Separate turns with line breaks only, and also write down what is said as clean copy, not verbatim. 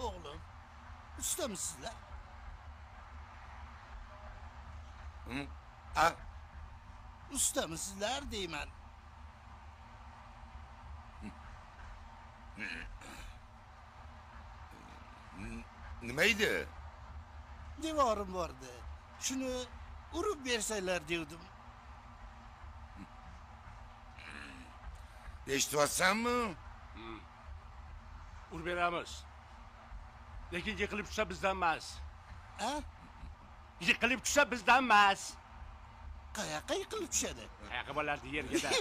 Oğlum, usta mısınlar?
Ha?
Usta mısınlar deymen.
Nimeydi?
Divarım vardı. Şunu urup verseler diyordum.
Değiştirirsen mı?
Urberamiz. Lekin yiqilib tushsa bizdan emas.
Ha?
Yiqilib tushsa bizdan emas.
Qayoqqa yiqilib tushadi?
Qayoqqa bo'lardi yerga-da.